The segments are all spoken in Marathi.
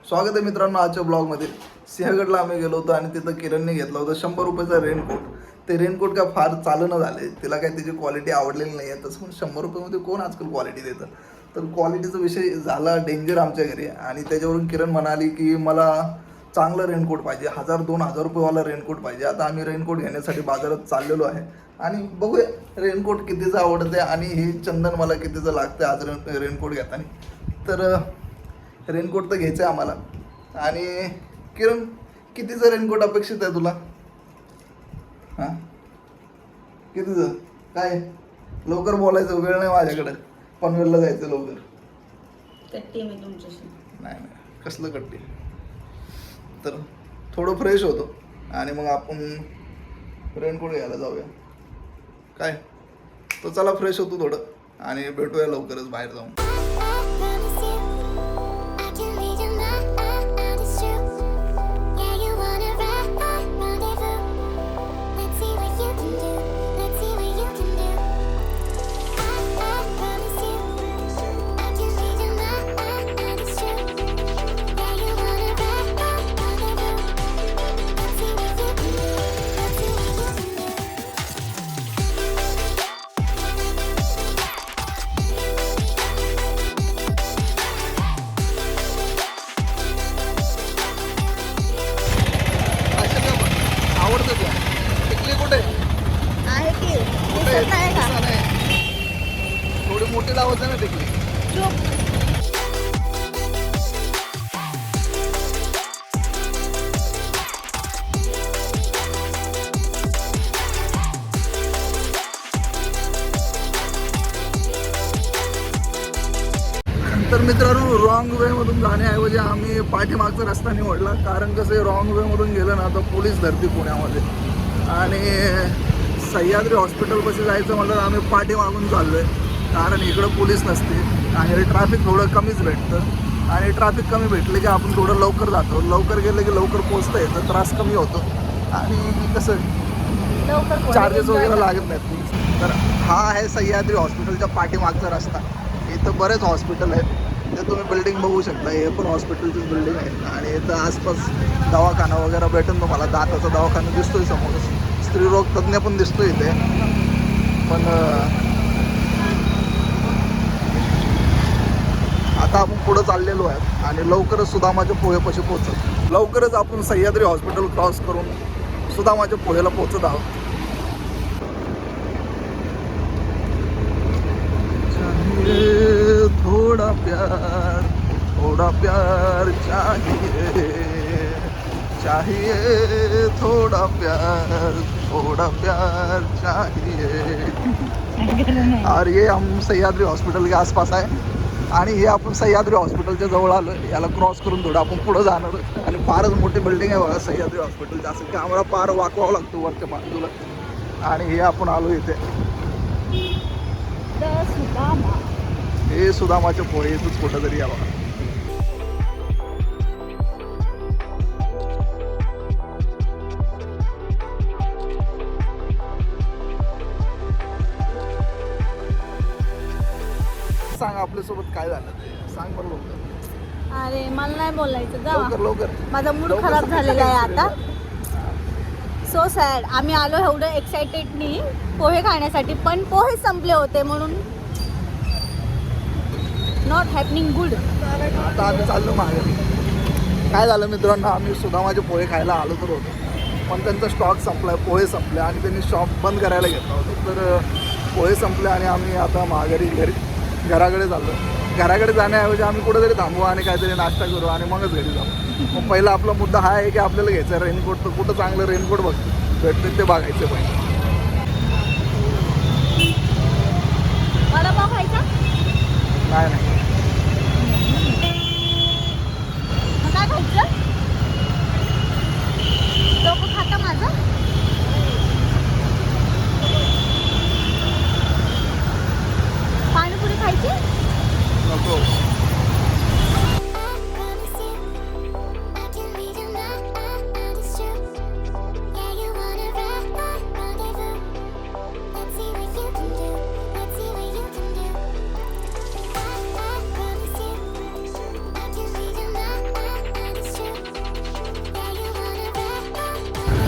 स्वागत आहे मित्रांनो आजच्या ब्लॉगमध्ये। सिंहगडला आम्ही गेलो होतो आणि तिथं किरणने घेतला होता 100 रुपयाचा रेनकोट। ते रेनकोट काय फार चालणं झाले, तिला काय त्याची क्वालिटी आवडलेली नाही आहे। तसं पण 100 रुपयामध्ये कोण आजकाल क्वालिटी देतं। तर क्वालिटीचा विषय झाला डेंजर आमच्या घरी आणि त्याच्यावरून किरण म्हणाली की मला चांगलं रेनकोट पाहिजे, 1000-2000 रुपयेवाला रेनकोट पाहिजे। आता आम्ही रेनकोट घेण्यासाठी बाजारात चाललेलो आहे आणि बघूया रेनकोट कितीचं आवडते आणि हे चंदन मला कितीचं लागतं आज रेनकोट घेताना। तर रेनकोट तर घ्यायचं आहे आम्हाला। आणि किरण कितीचं रेनकोट अपेक्षित आहे तुला? हां कितीचं काय? लवकर बोलायचं, वेळ नाही माझ्याकडे, पनवेलला जायचं लवकर। कट्टी मी तुमच्याशी नाही नाही कसलं कट्टी। तर थोडं फ्रेश होतो आणि मग आपण रेनकोट घ्यायला जाऊया काय? तर चला फ्रेश होतो थोडं आणि भेटूया लवकरच बाहेर जाऊन। थोडी मोठी लावायचं ना टिकली। तर मित्रांनो रॉंग वे मधून जाण्याऐवजी आम्ही पाठीमागचा रस्ता निवडला, कारण कसं रॉंग वे मधून गेलं ना तर पोलीस धरती पुण्यामध्ये। आणि सह्याद्री हॉस्पिटलपाशी जायचं म्हटलं आम्ही पाठीमागून चाललो आहे, कारण इकडं पोलीस नसते आणि ट्रॅफिक थोडं कमीच भेटतं। आणि ट्रॅफिक कमी भेटले की आपण थोडं लवकर जातो, लवकर गेलं की लवकर पोचता येतं, त्रास कमी होतो आणि कसं लवकर चार्जेस वगैरे लागत नाहीत। तर हा आहे सह्याद्री हॉस्पिटलच्या पाठीमागचा रस्ता। इथं बरेच हॉस्पिटल आहेत, ते तुम्ही बिल्डिंग बघू शकता, हे पण हॉस्पिटलचीच बिल्डिंग आहे। आणि इथं आसपास दवाखाना वगैरे भेटून तुम्हाला, दाताचा दवाखाना दिसतोय समोर, स्त्रीरोग तज्ञ पण दिसतोय इथे। पण आता आपण पुढं चाललेलो आहे आणि लवकरच सुदामाच्या पोहेपाशी पोहोचत, लवकरच आपण सह्याद्री हॉस्पिटल क्रॉस करून सुदामाच्या पोहेला पोहोचत आहोत। थोड़ा प्यार चाहिए चाहिए, थोड़ा प्यार चाहिए। और ये हम सह्याद्री हॉस्पिटल के आसपास आहे आणि हे आपण सह्याद्री हॉस्पिटलच्या जवळ आलो। याला क्रॉस करून थोडं आपण पुढं जाणार आणि फारच मोठी बिल्डिंग आहे बघा सह्याद्री हॉस्पिटलची, असं की आम्हाला पार वाकवावं लागतो वरच्या बाजूला। आणि हे आपण आलो इथे, हे सुदामाचे पोहे, इथंच कुठं तरी या बघा। सांग आपल्यासोबत काय झालं ते सांग बरं लवकर। अरे मला नाही बोलायचं, जा लवकर लवकर, माझा मूड खराब झालेला आहे आता। So sad. आम्ही आलो एवढं एक्साइटेडनी पोहे खाण्यासाठी, पण पोहे संपले होते म्हणून नॉट हॅपनिंग गुड। आता आम्ही चाललो मागे। काय झालं मित्रांनो, आम्ही सुदामाचे पोहे खायला आलो तर होतो, पण त्यांचा स्टॉक संपला, पोहे संपले आणि त्यांनी शॉप बंद करायला घेतला होता। तर पोहे संपले आणि आम्ही आता माघारी घराकडे चाललो। घराकडे जाण्याऐवजी आम्ही कुठेतरी थांबू आणि काहीतरी नाश्ता करू आणि मगच घरी जाऊ। मग पहिला आपला मुद्दा हा आहे की आपल्याला घ्यायचा रेनकोट, तर कुठं चांगलं रेनकोट भेटते ते बघायचं पाहिजे। वडापाव खायचा? नाही नाही, काय खायचं? डोकं खाता माझं? पाणीपुरी खायची? नको।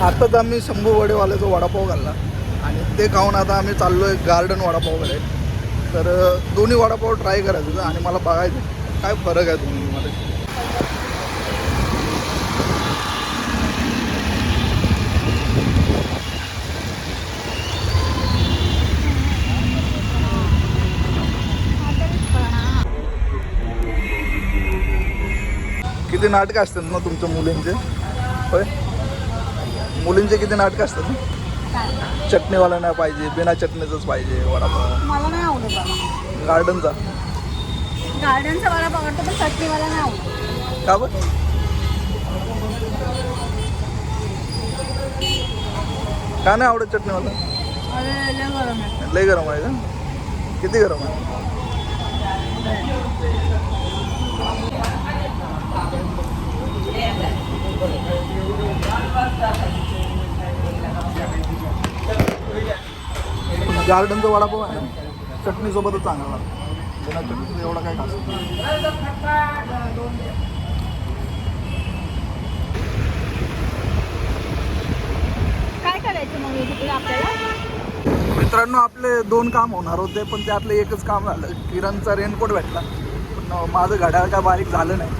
आत्ताच आम्ही शंभू वडेवाल्याचा वडापाव खाल्ला आणि ते खाऊन आता आम्ही चाललो आहे गार्डन वडापावकडे. तर दोन्ही वडापाव ट्राय करायचं आणि मला बघायचं काय फरक आहे दोन्हीमध्ये. किती नाटकं असतात ना तुमच्या मुलींचे? होय, मुलींचे किती नाटकं असतात ना? चटणीवाला नाही पाहिजे, बिना चटणीचंच पाहिजे वडापाव. मला नाही आवडत बाबा. गार्डनचा गार्डनचा वडापाव आवडतो पण चटणीवाला नाही आवडत. का बरं? का नाही आवडत चटणीवाला? अरे लय गरम आहे. लय गरम आहे का? किती गरम आहे? गार्डनचा वडापाव आहे ना चटणीसोबतच चांगला लागतो. बिना चटणीचं एवढा काय खास नाही. काय करायचं मग तिकडे आपल्याला? मित्रांनो, आपले 2 काम होणार होते पण त्यातलं एकच काम झालं. किरणचा रेनकोट भेटला पण माझं घड्याळ काय बारीक झालं नाही.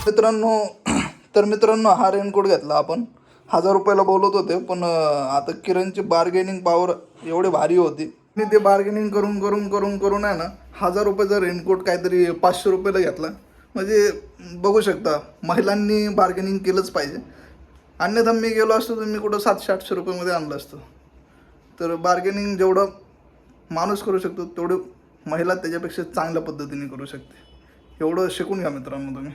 मित्रांनो हा रेनकोट घेतला आपण. 1000 रुपयाला बोलत होते पण आता किरणची बार्गेनिंग पॉवर एवढी भारी होती. मी ते बार्गेनिंग करून करून करून करून आहे ना 1000 रुपयाचा रेनकोट काहीतरी 500 रुपयाला घेतला. म्हणजे बघू शकता महिलांनी बार्गेनिंग केलंच पाहिजे. अन्यथा मी गेलो असतो तर मी कुठं 700-800 रुपयामध्ये आणलं असतं. तर बार्गेनिंग जेवढं माणूस करू शकतो तेवढं महिला त्याच्यापेक्षा चांगल्या पद्धतीने करू शकते. एवढं शिकून घ्या मित्रांनो तुम्ही.